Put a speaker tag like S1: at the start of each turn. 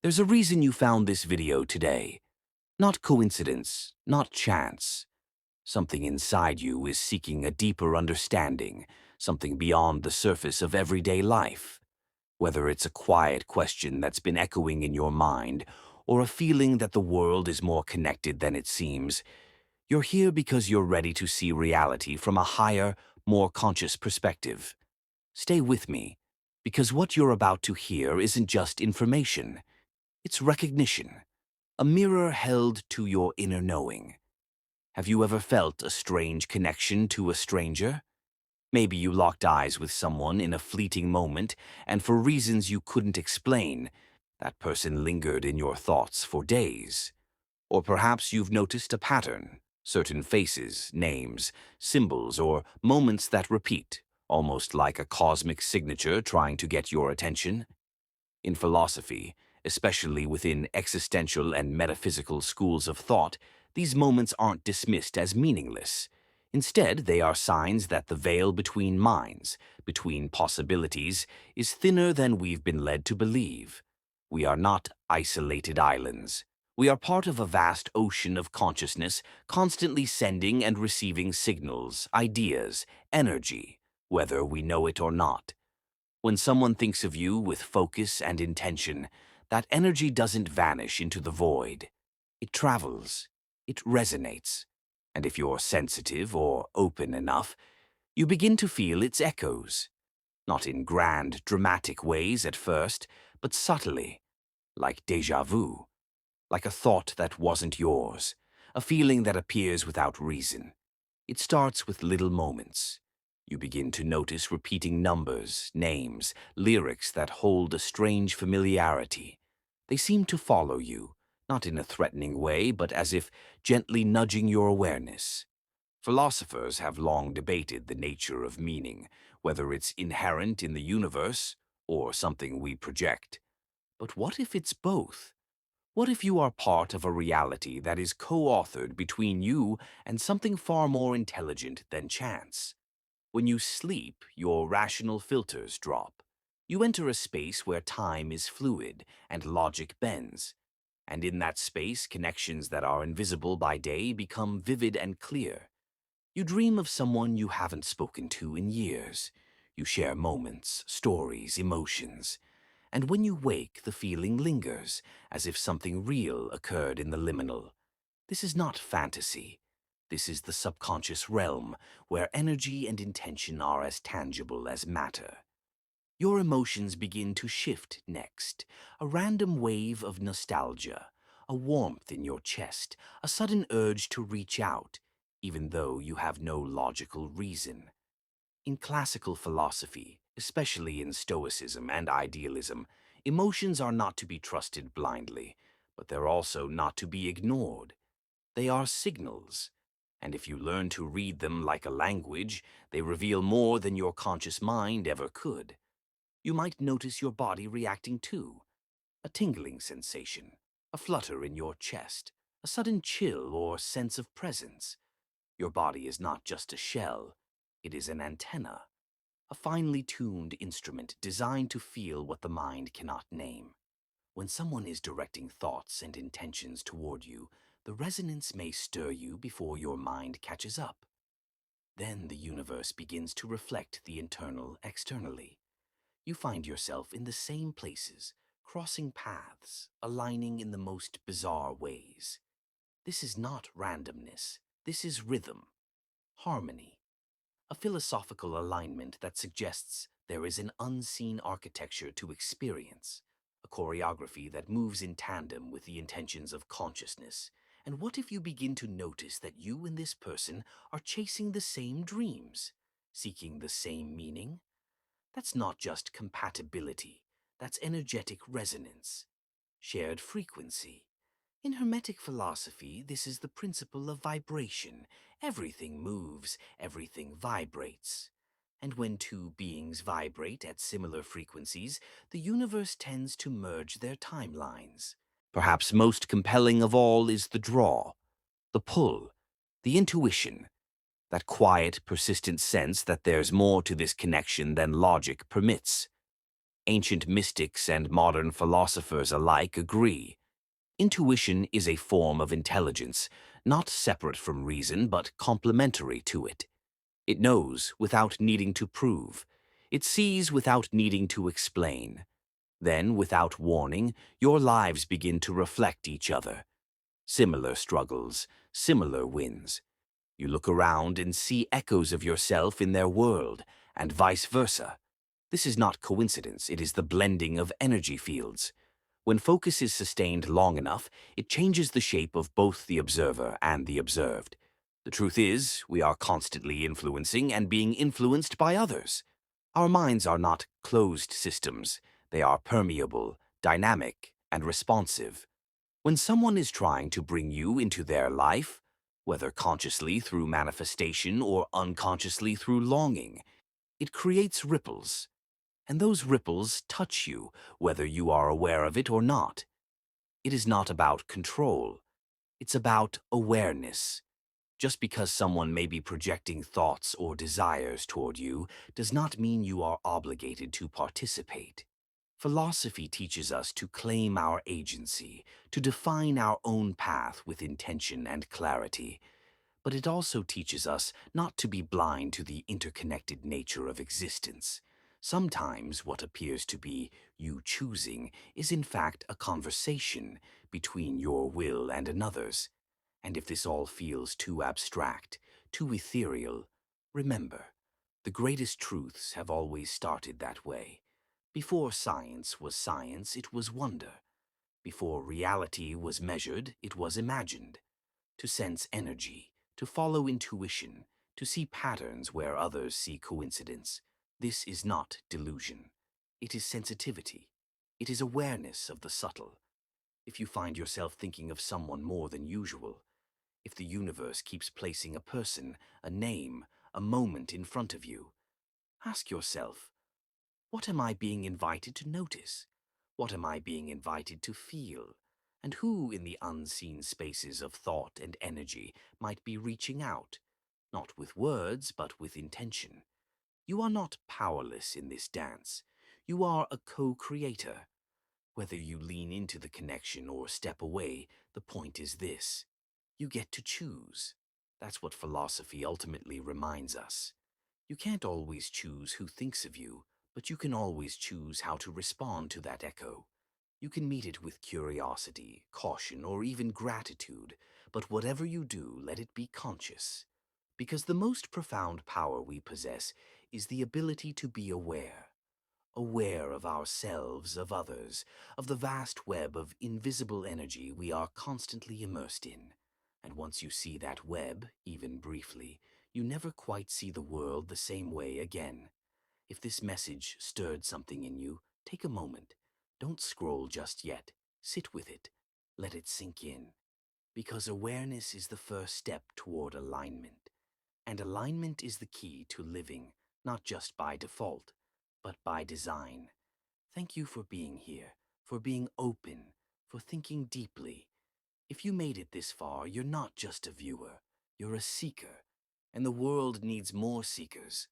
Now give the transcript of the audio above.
S1: There's a reason you found this video today. Not coincidence, not chance. Something inside you is seeking a deeper understanding, something beyond the surface of everyday life. Whether it's a quiet question that's been echoing in your mind, or a feeling that the world is more connected than it seems, you're here because you're ready to see reality from a higher, more conscious perspective. Stay with me, because what you're about to hear isn't just information. It's recognition, a mirror held to your inner knowing. Have you ever felt a strange connection to a stranger? Maybe you locked eyes with someone in a fleeting moment, and for reasons you couldn't explain, that person lingered in your thoughts for days. Or perhaps you've noticed a pattern, certain faces, names, symbols, or moments that repeat, almost like a cosmic signature trying to get your attention. In philosophy, especially within existential and metaphysical schools of thought, these moments aren't dismissed as meaningless. Instead, they are signs that the veil between minds, between possibilities, is thinner than we've been led to believe. We are not isolated islands. We are part of a vast ocean of consciousness, constantly sending and receiving signals, ideas, energy, whether we know it or not. When someone thinks of you with focus and intention, that energy doesn't vanish into the void. It travels, it resonates, and if you're sensitive or open enough, you begin to feel its echoes. Not in grand, dramatic ways at first, but subtly, like déjà vu, like a thought that wasn't yours, a feeling that appears without reason. It starts with little moments. You begin to notice repeating numbers, names, lyrics that hold a strange familiarity. They seem to follow you, not in a threatening way, but as if gently nudging your awareness. Philosophers have long debated the nature of meaning, whether it's inherent in the universe or something we project. But what if it's both? What if you are part of a reality that is co-authored between you and something far more intelligent than chance? When you sleep, your rational filters drop. You enter a space where time is fluid and logic bends. And in that space, connections that are invisible by day become vivid and clear. You dream of someone you haven't spoken to in years. You share moments, stories, emotions. And when you wake, the feeling lingers, as if something real occurred in the liminal. This is not fantasy. This is the subconscious realm, where energy and intention are as tangible as matter. Your emotions begin to shift next, a random wave of nostalgia, a warmth in your chest, a sudden urge to reach out, even though you have no logical reason. In classical philosophy, especially in Stoicism and idealism, emotions are not to be trusted blindly, but they're also not to be ignored. They are signals, and if you learn to read them like a language, they reveal more than your conscious mind ever could. You might notice your body reacting too, a tingling sensation, a flutter in your chest, a sudden chill or sense of presence. Your body is not just a shell, it is an antenna, a finely tuned instrument designed to feel what the mind cannot name. When someone is directing thoughts and intentions toward you, the resonance may stir you before your mind catches up. Then the universe begins to reflect the internal externally. You find yourself in the same places, crossing paths, aligning in the most bizarre ways. This is not randomness. This is rhythm, harmony, a philosophical alignment that suggests there is an unseen architecture to experience, a choreography that moves in tandem with the intentions of consciousness. And what if you begin to notice that you and this person are chasing the same dreams, seeking the same meaning? That's not just compatibility, that's energetic resonance, shared frequency. In Hermetic philosophy, this is the principle of vibration. Everything moves, everything vibrates. And when two beings vibrate at similar frequencies, the universe tends to merge their timelines. Perhaps most compelling of all is the draw, the pull, the intuition, that quiet, persistent sense that there's more to this connection than logic permits. Ancient mystics and modern philosophers alike agree. Intuition is a form of intelligence, not separate from reason but complementary to it. It knows without needing to prove. It sees without needing to explain. Then, without warning, your lives begin to reflect each other. Similar struggles, similar wins. You look around and see echoes of yourself in their world, and vice versa. This is not coincidence, it is the blending of energy fields. When focus is sustained long enough, it changes the shape of both the observer and the observed. The truth is, we are constantly influencing and being influenced by others. Our minds are not closed systems. They are permeable, dynamic, and responsive. When someone is trying to bring you into their life, whether consciously through manifestation or unconsciously through longing, it creates ripples. And those ripples touch you, whether you are aware of it or not. It is not about control. It's about awareness. Just because someone may be projecting thoughts or desires toward you does not mean you are obligated to participate. Philosophy teaches us to claim our agency, to define our own path with intention and clarity. But it also teaches us not to be blind to the interconnected nature of existence. Sometimes what appears to be you choosing is in fact a conversation between your will and another's. And if this all feels too abstract, too ethereal, remember, the greatest truths have always started that way. Before science was science, it was wonder. Before reality was measured, it was imagined. To sense energy, to follow intuition, to see patterns where others see coincidence. This is not delusion. It is sensitivity. It is awareness of the subtle. If you find yourself thinking of someone more than usual, if the universe keeps placing a person, a name, a moment in front of you, ask yourself, what am I being invited to notice? What am I being invited to feel? And who in the unseen spaces of thought and energy might be reaching out, not with words, but with intention? You are not powerless in this dance. You are a co-creator. Whether you lean into the connection or step away, the point is this. You get to choose. That's what philosophy ultimately reminds us. You can't always choose who thinks of you, but you can always choose how to respond to that echo. You can meet it with curiosity, caution, or even gratitude, but whatever you do, let it be conscious. Because the most profound power we possess is the ability to be aware. Aware of ourselves, of others, of the vast web of invisible energy we are constantly immersed in. And once you see that web, even briefly, you never quite see the world the same way again. If this message stirred something in you, take a moment. Don't scroll just yet. Sit with it. Let it sink in. Because awareness is the first step toward alignment. And alignment is the key to living, not just by default, but by design. Thank you for being here, for being open, for thinking deeply. If you made it this far, you're not just a viewer, you're a seeker. And the world needs more seekers.